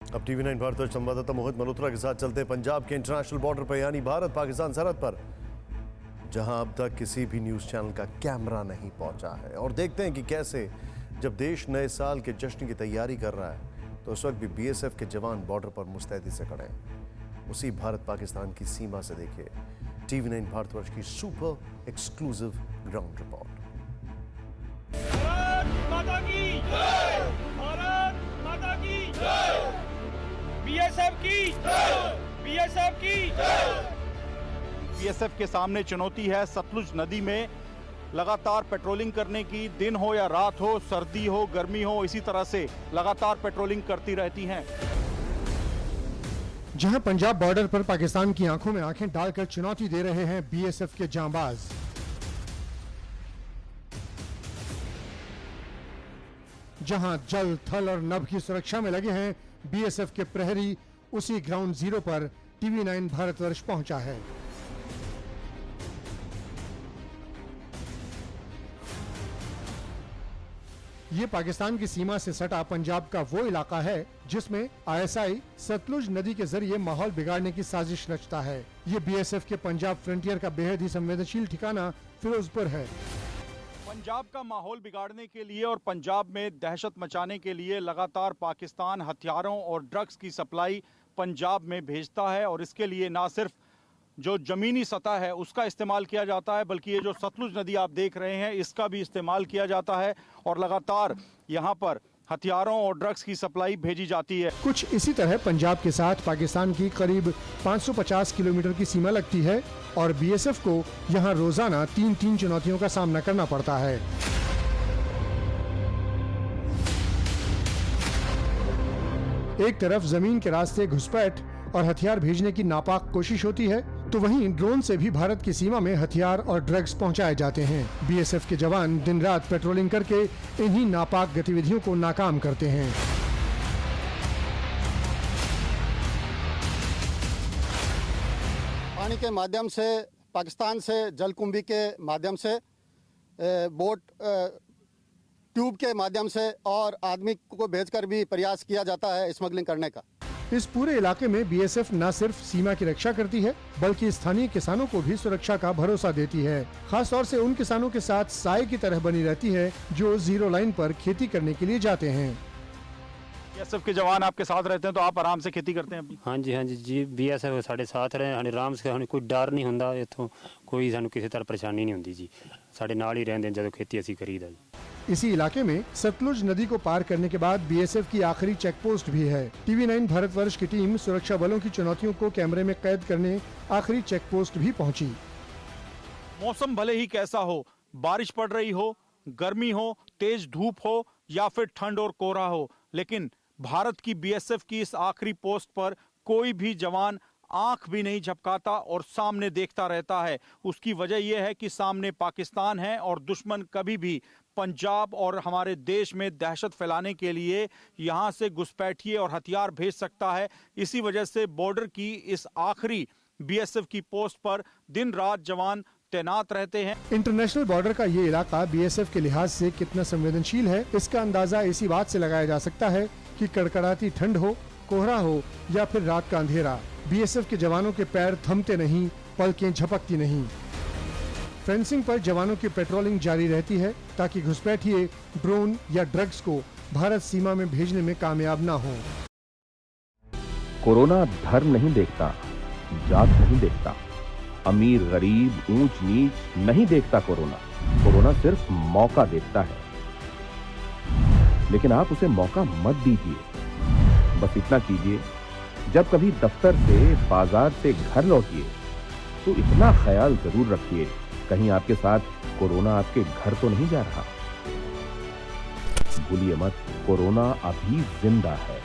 अब TV9 भारत संवाददाता मोहित मल्होत्रा के साथ चलते हैं पंजाब के इंटरनेशनल बॉर्डर पर, यानी भारत पाकिस्तान सरहद पर, जहां अब तक किसी भी न्यूज चैनल का कैमरा नहीं पहुंचा है। और देखते हैं कि कैसे जब देश नए साल के जश्न की तैयारी कर रहा है तो उस वक्त भी BSF के जवान बॉर्डर पर मुस्तैदी से खड़े हैं। उसी भारत पाकिस्तान की सीमा से देखिए TV9 भारतवर्ष की super exclusive ground report. Bharat माता की जय! भारत माता की जय! BSF की जय! BSF की जय! BSF के सामने चुनौती है सतलुज नदी में लगातार पेट्रोलिंग करने की। दिन हो या रात हो, सर्दी हो गर्मी हो, इसी तरह से लगातार पेट्रोलिंग करती रहती हैं। जहां पंजाब बॉर्डर पर पाकिस्तान की आंखों में आंखें डालकर चुनौती दे रहे हैं BSF के जांबाज। जहां जल, थल और नभ की सुरक्षा में लगे हैं BSF के प्रहरी, उसी ग्राउंड जीरो पर TV9 भारतवर्ष पहुंचा है। ये पाकिस्तान की सीमा से सटा पंजाब का वो इलाका है जिसमें ISI सतलुज नदी के जरिए माहौल बिगाड़ने की साजिश रचता है। ये BSF के पंजाब फ्रंटियर का बेहद ही संवेदनशील ठिकाना फिरोजपुर है। पंजाब का माहौल बिगाड़ने के लिए और पंजाब में दहशत मचाने के लिए लगातार पाकिस्तान हथियारों और ड्रग्स की सप्लाई पंजाब में भेजता है। और इसके लिए ना सिर्फ जो जमीनी सतह है उसका इस्तेमाल किया जाता है, बल्कि ये जो सतलुज नदी आप देख रहे हैं इसका भी इस्तेमाल किया जाता है और लगातार यहाँ पर हथियारों और ड्रग्स की सप्लाई भेजी जाती है। कुछ इसी तरह पंजाब के साथ पाकिस्तान की करीब 550 किलोमीटर की सीमा लगती है और BSF को यहाँ रोजाना 3 चुनौतियों का सामना करना पड़ता है। एक तरफ जमीन के रास्ते घुसपैठ और हथियार भेजने की नापाक कोशिश होती है, तो वहीं ड्रोन से भी भारत की सीमा में हथियार और ड्रग्स पहुंचाए जाते हैं। BSF के जवान दिन रात पेट्रोलिंग करके इन्हीं नापाक गतिविधियों को नाकाम करते हैं। पानी के माध्यम से, पाकिस्तान से जलकुंभी के माध्यम से, बोट ट्यूब के माध्यम से और आदमी को भेजकर भी प्रयास किया जाता है स्मगलिंग करने का। इस पूरे इलाके में BSF न सिर्फ सीमा की रक्षा करती है बल्कि स्थानीय किसानों को भी सुरक्षा का भरोसा देती है। खास तौर से उन किसानों के साथ साए की तरह बनी रहती है जो जीरो लाइन पर खेती करने के लिए जाते हैं। BSF के जवान आपके साथ रहते हैं तो आप आराम से खेती करते हैं अपनी? हाँ जी BSF साढ़े साथ रहे हमें आराम से, हमें कोई डर नहीं होंदा, इत्थों कोई सानू किसी तरह परेशानी नहीं होंदी जी। साढ़े नाल ही रहंदे जदों खेती असीं करीदा जी। इसी इलाके में सतलुज नदी को पार करने के बाद BSF की आखिरी चेक पोस्ट भी है। TV9 भारतवर्ष की टीम सुरक्षा बलों की चुनौतियों को कैमरे में कैद करने आखिरी चेक पोस्ट भी पहुंची। मौसम भले ही कैसा हो, बारिश पड़ रही हो, गर्मी हो, तेज धूप हो या फिर ठंड और कोहरा हो, लेकिन भारत की BSF की इस आखिरी पोस्ट पर कोई भी जवान आंख भी नहीं झपकाता और सामने देखता रहता है। उसकी वजह यह है कि सामने पाकिस्तान है और दुश्मन कभी भी पंजाब और हमारे देश में दहशत फैलाने के लिए यहां से घुसपैठिए और हथियार भेज सकता है। इसी वजह से बॉर्डर की इस आखिरी BSF की पोस्ट पर दिन रात जवान तैनात रहते हैं। इंटरनेशनल बॉर्डर का ये इलाका BSF के लिहाज से कितना संवेदनशील है, इसका अंदाजा इसी बात से लगाया जा सकता है कि कड़कड़ाती ठंड हो, कोहरा हो या फिर रात का अंधेरा, BSF के जवानों के पैर थमते नहीं, पलकें झपकती नहीं। फेंसिंग पर जवानों की पेट्रोलिंग जारी रहती है ताकि घुसपैठिए ड्रोन या ड्रग्स को भारत सीमा में भेजने में कामयाब ना हो। कोरोना धर्म नहीं देखता, जात नहीं देखता, अमीर गरीब ऊंच नीच नहीं देखता। कोरोना सिर्फ मौका देखता है, लेकिन आप उसे मौका मत दीजिए। बस इतना कीजिए, जब कभी दफ्तर से, बाजार से घर लौटिए तो इतना ख्याल जरूर रखिए कहीं आपके साथ कोरोना आपके घर तो नहीं जा रहा। भूलिए मत, कोरोना अभी जिंदा है।